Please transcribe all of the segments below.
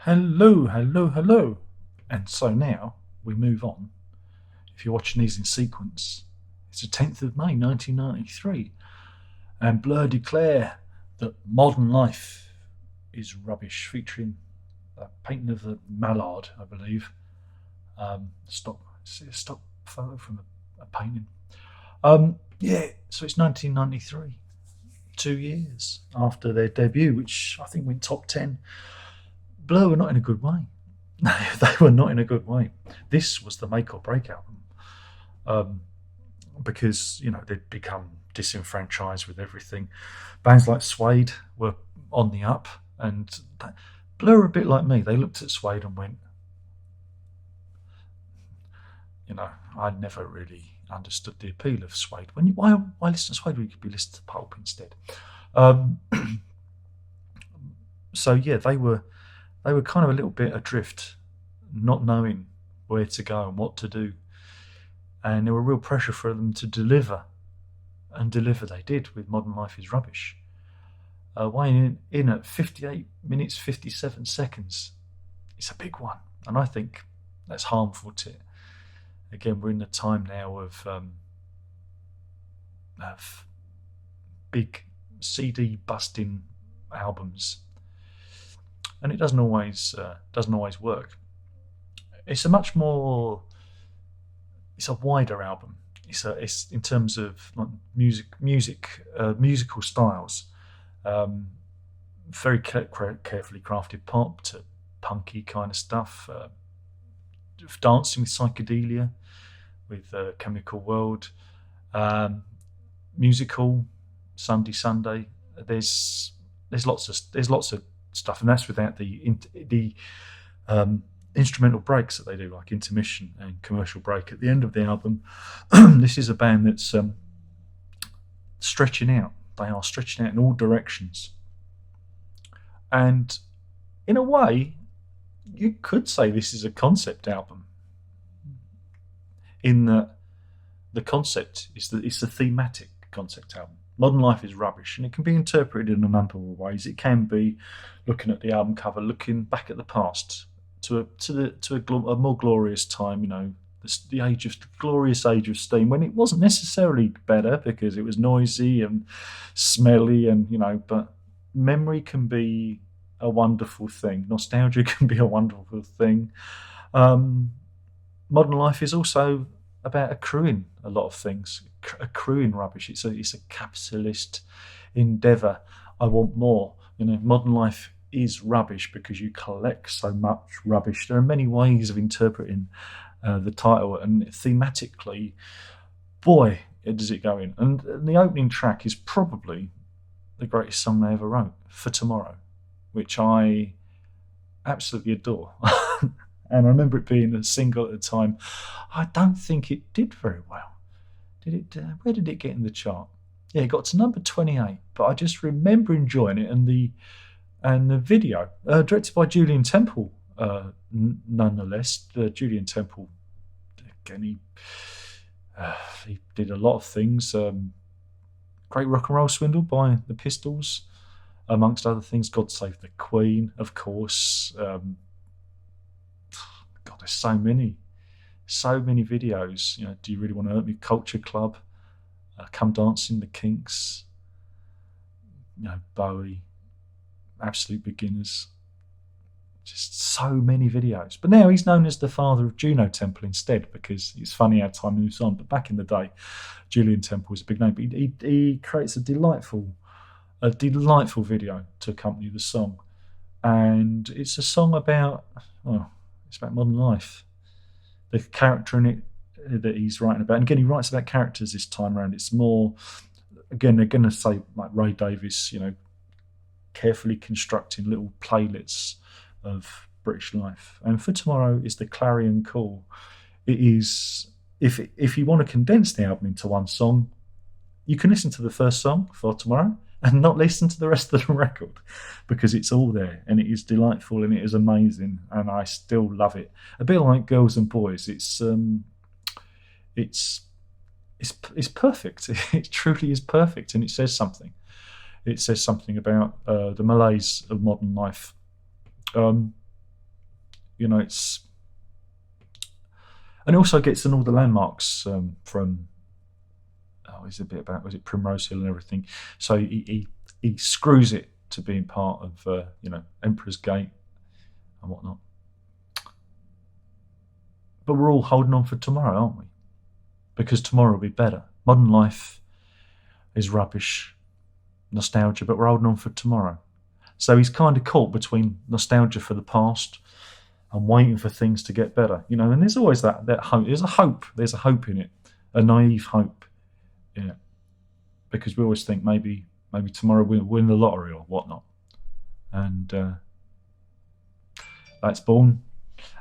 Hello, hello, hello. And so now we move on. If you're watching these in sequence, it's the 10th of May 1993, and Blur declare that modern life is rubbish, featuring a painting of the mallard, I believe. Stock photo from a painting. Yeah, so it's 1993, 2 years after their debut, which I think went top 10. Blur were not in a good way. They were not in a good way. This was the make or break album, um, because they'd become disenfranchised with everything. Bands like Suede were on the up, and Blur were a bit like me. They looked at Suede and went, I never really understood the appeal of Suede. Why listen to Suede when you could be listening to Pulp instead? Um, so yeah, they were kind of a little bit adrift, not knowing where to go and what to do. And there were real pressure for them to deliver. And deliver they did with Modern Life is Rubbish. Weighing in at 58 minutes, 57 seconds. It's a big one. And I think that's harmful to it. Again, we're in the time now of big CD busting albums, and it doesn't always work. It's a wider album. It's in terms of like musical styles, very carefully crafted pop to punky kind of stuff, dancing with psychedelia, with Chemical World, musical Sunday. There's lots of stuff, and that's without the instrumental breaks that they do, like intermission and commercial break at the end of the album. This is a band that's stretching out. They are stretching out in all directions, and in a way, you could say this is a concept album. In that the concept is that it's a thematic concept album. Modern Life is Rubbish, and it can be interpreted in a number of ways. It can be looking at the album cover, looking back at the past to a more glorious time. The glorious age of steam, when it wasn't necessarily better because it was noisy and smelly, and But memory can be a wonderful thing. Nostalgia can be a wonderful thing. Modern life is also about accruing a lot of things, accruing rubbish. It's a capitalist endeavour. I want more. Modern life is rubbish because you collect so much rubbish. There are many ways of interpreting the title, and thematically, boy, does it go in. And the opening track is probably the greatest song they ever wrote, For Tomorrow, which I absolutely adore. And I remember it being a single at the time. I don't think it did very well. Did it? Where did it get in the chart? Yeah, it got to number 28. But I just remember enjoying it, and the video, directed by Julian Temple, nonetheless. Julian Temple, again, he did a lot of things. Great Rock and Roll Swindle by the Pistols, amongst other things. God Save the Queen, of course. God, there's so many videos. Do You Really Want to Hurt Me? Culture Club, Come Dancing, The Kinks, Bowie, Absolute Beginners. Just so many videos. But now he's known as the father of Juno Temple instead, because it's funny how time moves on. But back in the day, Julian Temple was a big name. But he creates a delightful video to accompany the song, and it's a song about it's about modern life. The character in it that he's writing about, and again, he writes about characters this time around. It's more, again, they're going to say like Ray Davies, carefully constructing little playlets of British life. And For Tomorrow is the clarion call. It is, if you want to condense the album into one song, you can listen to the first song, For Tomorrow, and not listen to the rest of the record, because it's all there, and it is delightful, and it is amazing, and I still love it. A bit like Girls and Boys, it's perfect. It truly is perfect, and it says something. It says something about the malaise of modern life. It's, and it also gets in all the landmarks from. Oh, it's a bit about, was it Primrose Hill and everything? So he screws it to being part of Emperor's Gate and whatnot. But we're all holding on for tomorrow, aren't we? Because tomorrow will be better. Modern life is rubbish, nostalgia, but we're holding on for tomorrow. So he's kind of caught between nostalgia for the past and waiting for things to get better. And there's always that hope. There's a hope in it, a naive hope. Yeah, because we always think maybe tomorrow we'll win the lottery or whatnot, and that's born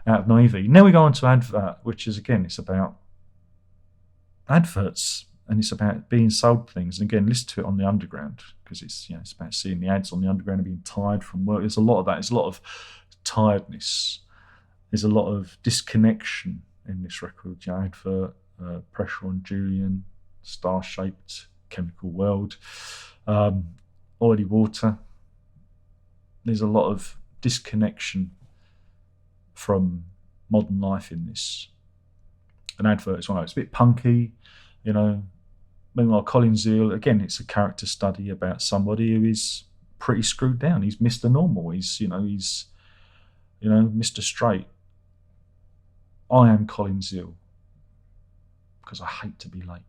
out of naivety. Now we go on to advert, which is, again, it's about adverts and it's about being sold things. And again, listen to it on the Underground, because it's about seeing the ads on the Underground and being tired from work. There's a lot of that. There's a lot of tiredness. There's a lot of disconnection in this record. Advert, Pressure on Julian, Star-Shaped, Chemical World, Oily Water. There's a lot of disconnection from modern life in this. An advert as well. It's a bit punky, Meanwhile, Colin Zeal, again, it's a character study about somebody who is pretty screwed down. He's Mr. Normal. He's Mr. Straight. I am Colin Zeal because I hate to be late.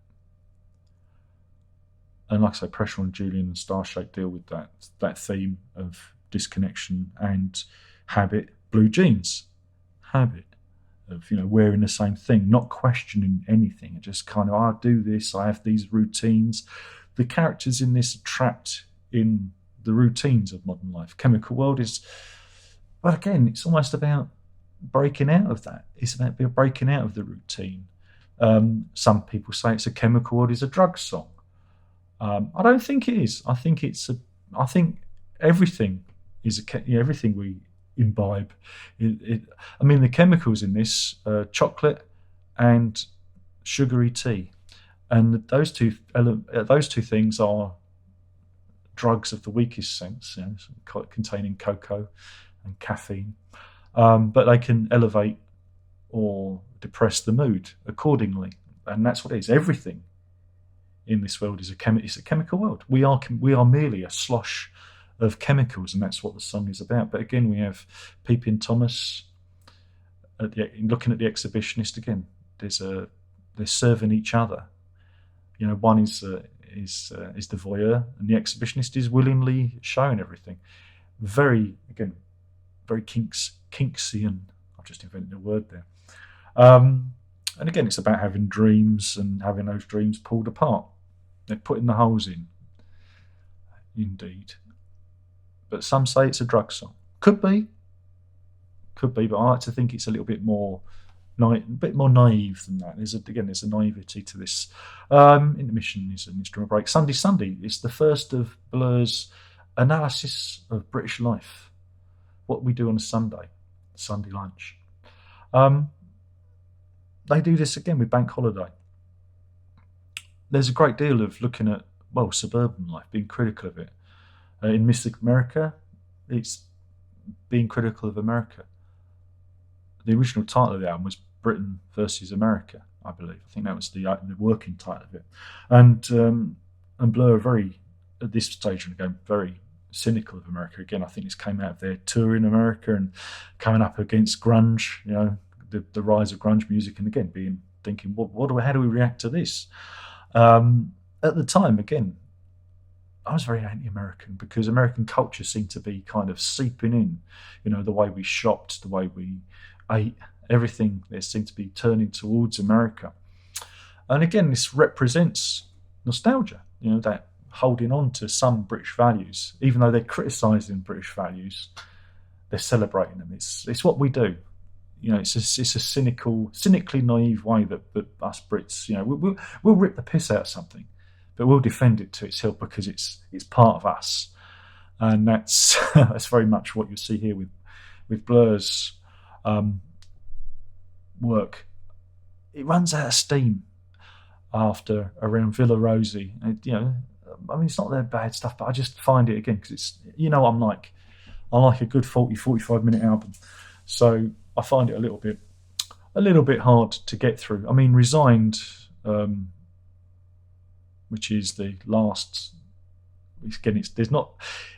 And like I say, Pressure on Julian and Star-Shaped deal with that theme of disconnection and habit. Blue Jeans, habit of wearing the same thing, not questioning anything, just kind of, I do this, I have these routines. The characters in this are trapped in the routines of modern life. Chemical World is, but again, it's almost about breaking out of that. It's about breaking out of the routine. Some people say it's a Chemical World is a drug song. I don't think it is. I think everything is everything we imbibe. The chemicals in this, chocolate and sugary tea, and those two things are drugs of the weakest sense, containing cocoa and caffeine, but they can elevate or depress the mood accordingly, and that's what it is. Everything in this world is a chemical world. We are merely a slosh of chemicals, and that's what the song is about. But again, we have Peeping Thomas looking at the exhibitionist again. They're serving each other. One is the voyeur, and the exhibitionist is willingly showing everything. Very Kinksian. I've just invented a word there. And again, it's about having dreams and having those dreams pulled apart. They're putting the holes in. Indeed. But some say it's a drug song. Could be, but I like to think it's a little bit more naive than that. There's a naivety to this. Intermission is an instrument break. Sunday is the first of Blur's analysis of British life. What we do on a Sunday lunch. They do this again with Bank Holiday. There's a great deal of looking at, suburban life, being critical of it. In Mystic America, it's being critical of America. The original title of the album was Britain versus America, I believe. I think that was the working title of it. And Blur are very, at this stage of the game, very cynical of America. Again, I think this came out of their tour in America and coming up against grunge, the rise of grunge music, and again thinking, how do we react to this? At the time, again, I was very anti-American because American culture seemed to be kind of seeping in, the way we shopped, the way we ate, everything there seemed to be turning towards America. And again, this represents nostalgia, that holding on to some British values, even though they're criticising British values, they're celebrating them. It's what we do. It's a cynically naive way that us Brits, we'll rip the piss out of something, but we'll defend it to its hilt because it's part of us, and that's that's very much what you see here with Blur's work. It runs out of steam after around Villa Rosie. It's not their bad stuff, but I just find it again because it's what I'm like. I like a good 40, 45 minute album. So I find it a little bit hard to get through. I mean, Resigned, which is the last. Again, it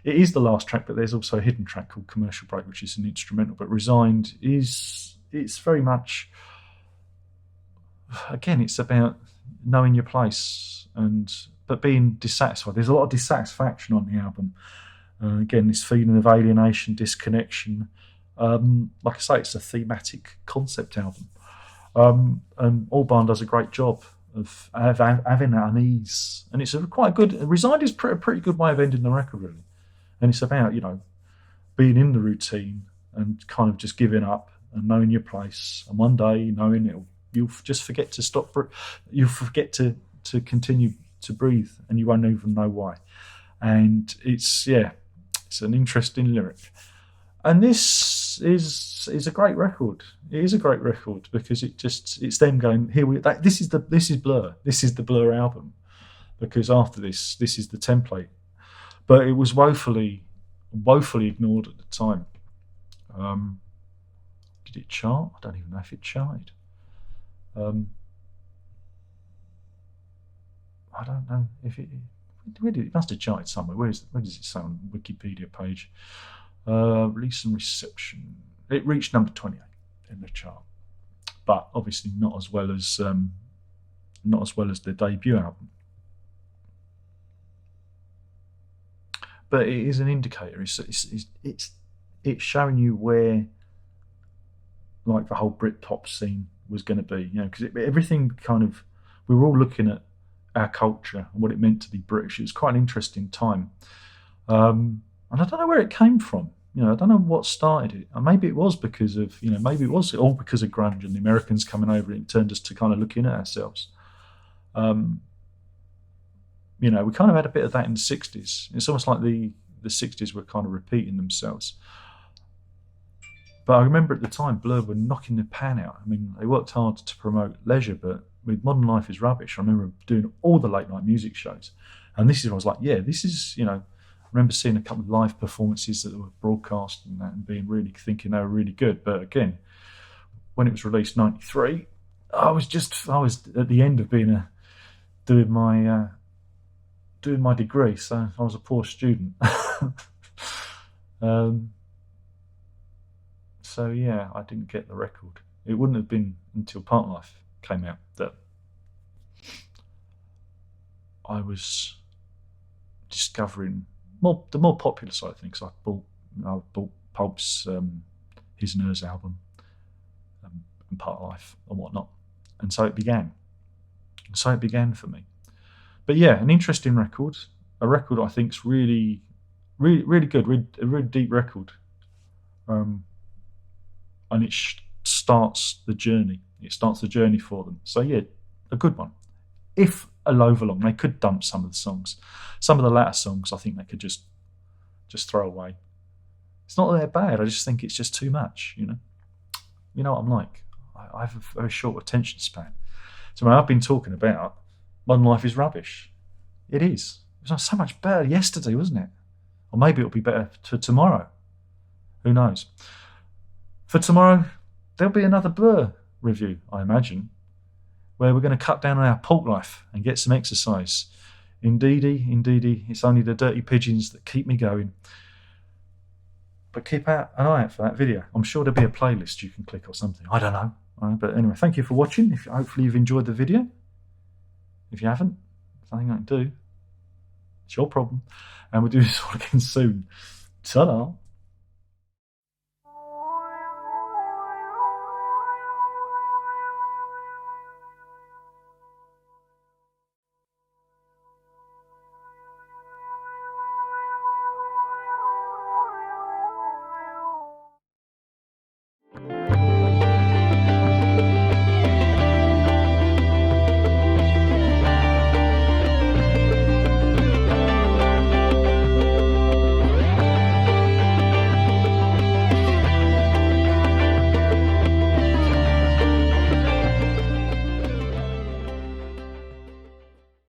is the last track, but there's also a hidden track called Commercial Break, which is an instrumental. But Resigned it's very much, again, it's about knowing your place but being dissatisfied. There's a lot of dissatisfaction on the album. Again, this feeling of alienation, disconnection. Like I say, it's a thematic concept album. And Albarn does a great job of having that unease, and it's quite good. Resigned is a pretty good way of ending the record, really. And it's about being in the routine and kind of just giving up and knowing your place. And one day, knowing you'll just forget to stop. You'll forget to continue to breathe, and you won't even know why. And it's an interesting lyric. And this is a great record. It is a great record because it's them going, this is Blur. This is the Blur album. Because after this is the template. But it was woefully ignored at the time. Did it chart? I don't even know if it charted. I don't know if it must have charted somewhere. Where does it say on the Wikipedia page? Release and reception. It reached number 28 in the chart, but obviously not as well as the debut album. But it is an indicator. It's showing you where, like, the whole Britpop scene was going to be. Because everything kind of, we were all looking at our culture and what it meant to be British. It was quite an interesting time. And I don't know where it came from. I don't know what started it. And maybe it was because of, maybe it was all because of grunge and the Americans coming over and it turned us to kind of looking at ourselves. We kind of had a bit of that in the 60s. It's almost like the 60s were kind of repeating themselves. But I remember at the time, Blur were knocking the pan out. I mean, they worked hard to promote leisure, but with Modern Life is Rubbish, I remember doing all the late night music shows. And this is where I was like, this is, I remember seeing a couple of live performances that were broadcast and that, and thinking they were really good. But again, when it was released, 93, I was at the end of doing my degree, so I was a poor student. So yeah, I didn't get the record. It wouldn't have been until Part Life came out that I was discovering the more popular side of things. I bought Pulp's His and Hers album and Part Life and whatnot, and so it began. For me. But yeah, an interesting record. A record I think is really, really, really good. A really deep record. And it starts the journey. It starts the journey for them. So yeah, a good one. If a overlong, they could dump some of the songs. Some of the latter songs, I think they could just throw away. It's not that they're bad. I just think it's just too much. You know what I'm like. I have a very short attention span. So when I've been talking about Modern Life is Rubbish, it is. It was so much better yesterday, wasn't it? Or maybe it'll be better for tomorrow. Who knows? For tomorrow, there'll be another Blur review, I imagine, where we're going to cut down on our pork life and get some exercise. Indeedy, it's only the dirty pigeons that keep me going. But keep an eye out for that video. I'm sure there'll be a playlist you can click or something. I don't know. But anyway, thank you for watching. Hopefully you've enjoyed the video. If you haven't, there's nothing I can do. It's your problem. And we'll do this all again soon. Ta-da!